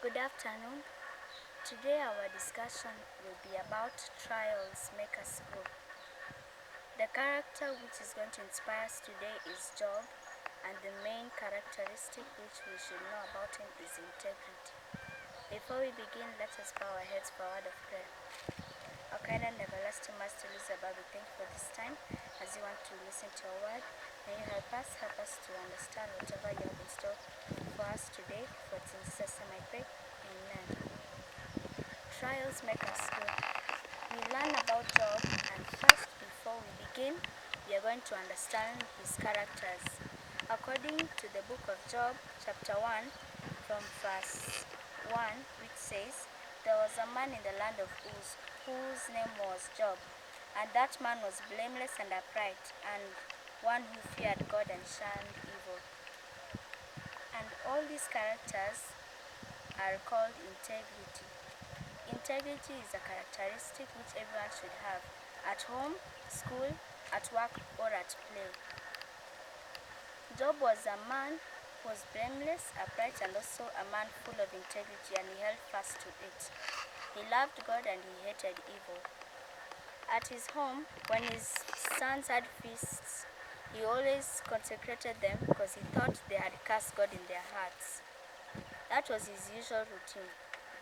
Good afternoon. Today our discussion will be about trials make us grow. The character which is going to inspire us today is Job, and the main characteristic which we should know about him is integrity. Before we begin, let us bow our heads for a word of prayer. Our kind and everlasting Master Elizabeth, we thank you for this time as you want to listen to our word. May you help us to understand whatever you have in store for us today. For it's in Jesus' name I pray. Amen. Trials make us grow. We learn about Job, and first, before we begin, we are going to understand his characters. According to the book of Job, chapter 1, from verse 1, which says, "There was a man in the land of Uz, whose name was Job, and that man was blameless and upright, and one who feared God and shunned evil." And all these characters are called integrity. Integrity is a characteristic which everyone should have at home, school, at work, or at play. Job was a man who was blameless, upright, and also a man full of integrity, and he held fast to it. He loved God and he hated evil. At his home, when his sons had feasts, he always consecrated them because he thought they had cast God in their hearts. That was his usual routine,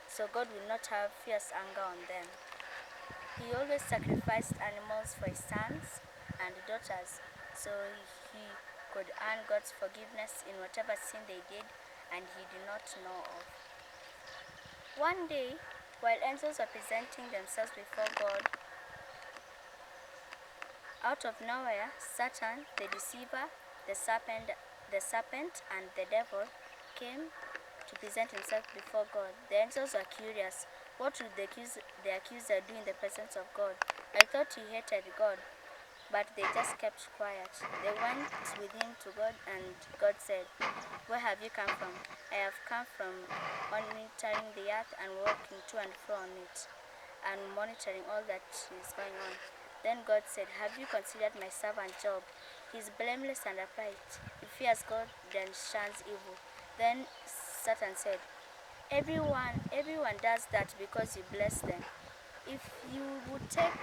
so God would not have fierce anger on them. He always sacrificed animals for his sons and daughters, so he could earn God's forgiveness in whatever sin they did and he did not know of. One day, while angels were presenting themselves before God, out of nowhere, Satan, the deceiver, the serpent, and the devil came to present himself before God. The angels were curious. What would the accuser do in the presence of God? I thought he hated God, but they just kept quiet. They went with him to God, and God said, "Where have you come from?" "I have come from monitoring the earth and walking to and fro on it, and monitoring all that is going on." Then God said, "Have you considered my servant Job? He is blameless and upright. He fears God and shuns evil." Then Satan said, Everyone does that because you bless them. If you would take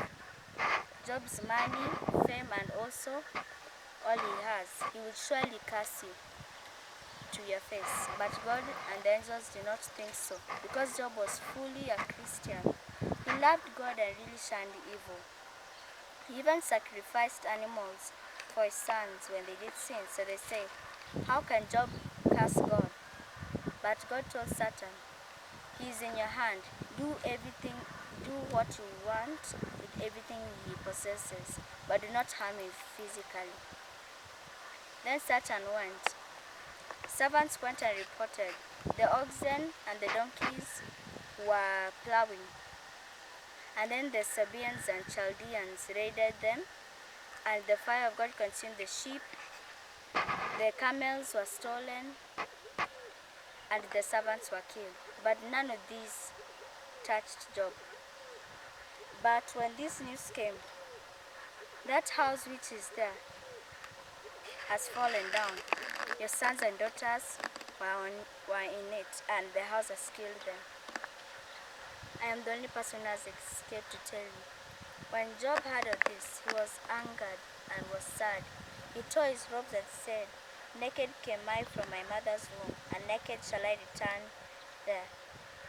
Job's money, fame, and also all he has, he would surely curse you to your face." But God and the angels did not think so, because Job was fully a Christian. He loved God and really shunned evil. He even sacrificed animals for his sons when they did sin. So they say, "How can Job curse God?" But God told Satan, "He is in your hand. Do what you want with everything he possesses, but do not harm him physically." Then Satan went. Servants went and reported. The oxen and the donkeys were plowing. And then the Sabaeans and Chaldeans raided them, and the fire of God consumed the sheep. The camels were stolen, and the servants were killed. But none of these touched Job. But when this news came, "That house which is there has fallen down. Your sons and daughters were in it, and the house has killed them. I am the only person who has escaped to tell you." When Job heard of this, he was angered and was sad. He tore his robes and said, "Naked came I from my mother's womb, and naked shall I return there.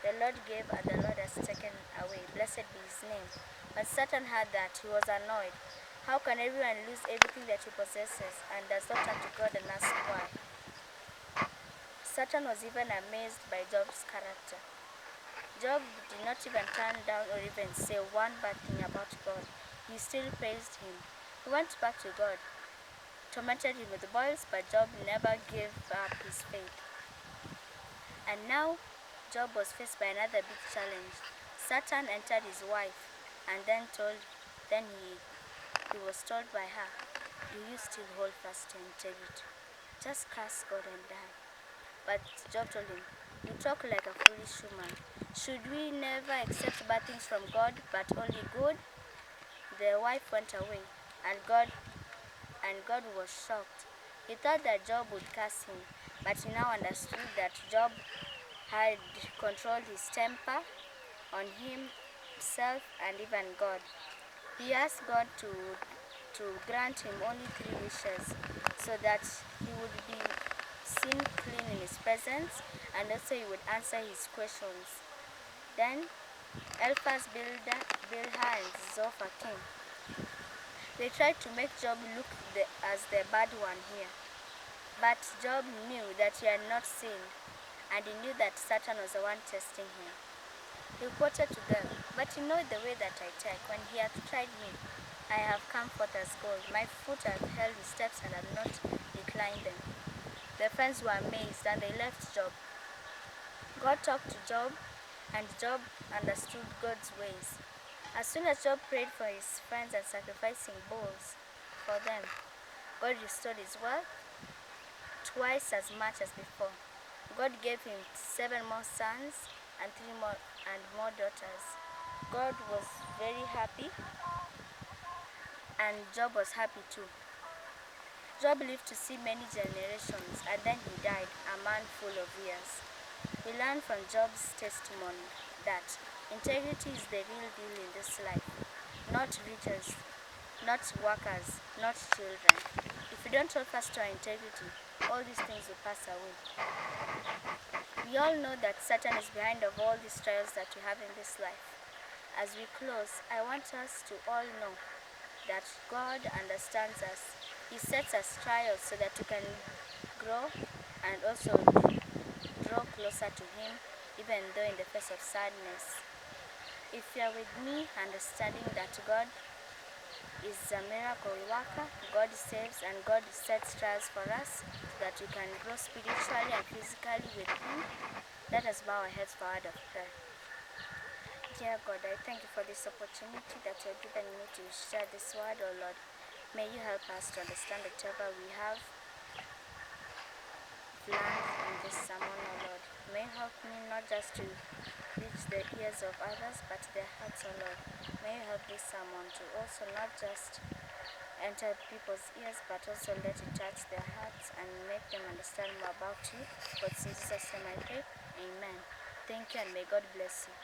The Lord gave, and the Lord has taken away. Blessed be his name." When Satan heard that, he was annoyed. How can everyone lose everything that he possesses and does not turn to God and ask why? Satan was even amazed by Job's character. Job did not even turn down or even say one bad thing about God. He still praised him. He went back to God, tormented him with boils, but Job never gave up his faith. And now Job was faced by another big challenge. Satan entered his wife, and then he was told by her, "Do you still hold fast to integrity? Just curse God and die." But Job told him, "You talk like a foolish woman. Should we never accept bad things from God, but only good?" The wife went away, and God was shocked. He thought that Job would curse him, but he now understood that Job had controlled his temper on himself and even God. He asked God to grant him only 3 wishes so that he would be seen clean in his presence, and also he would answer his questions. Then Eliphaz, Bildad, and Zophar came. They tried to make Job look as the bad one here. But Job knew that he had not sinned, and he knew that Satan was the one testing him. He quoted to them, "But you know the way that I take. When he hath tried me, I have come forth as gold. My foot hath held his steps, and have not declined them." The friends were amazed, and they left Job. God talked to Job, and Job understood God's ways. As soon as Job prayed for his friends and sacrificing bulls for them, God restored his wealth twice as much as before. God gave him 7 more sons and 3 more daughters. God was very happy, and Job was happy too. Job lived to see many generations, and then he died, a man full of years. We learn from Job's testimony that integrity is the real deal in this life, not riches, not workers, not children. If we don't hold fast to our integrity, all these things will pass away. We all know that Satan is behind of all these trials that we have in this life. As we close, I want us to all know that God understands us. He sets us trials so that we can grow and also draw closer to Him, even though in the face of sadness. If you are with me, understanding that God is a miracle worker, God saves, and God sets trials for us so that we can grow spiritually and physically with Him, let us bow our heads for a word of prayer. Dear God, I thank you for this opportunity that you have given me to share this word, oh Lord. May you help us to understand whatever we have learned in this sermon, oh Lord. May you help me not just to reach the ears of others, but their hearts, oh Lord. May you help this sermon to also not just enter people's ears, but also let it touch their hearts and make them understand more about you. For in Jesus' name I pray, amen. Thank you, and may God bless you.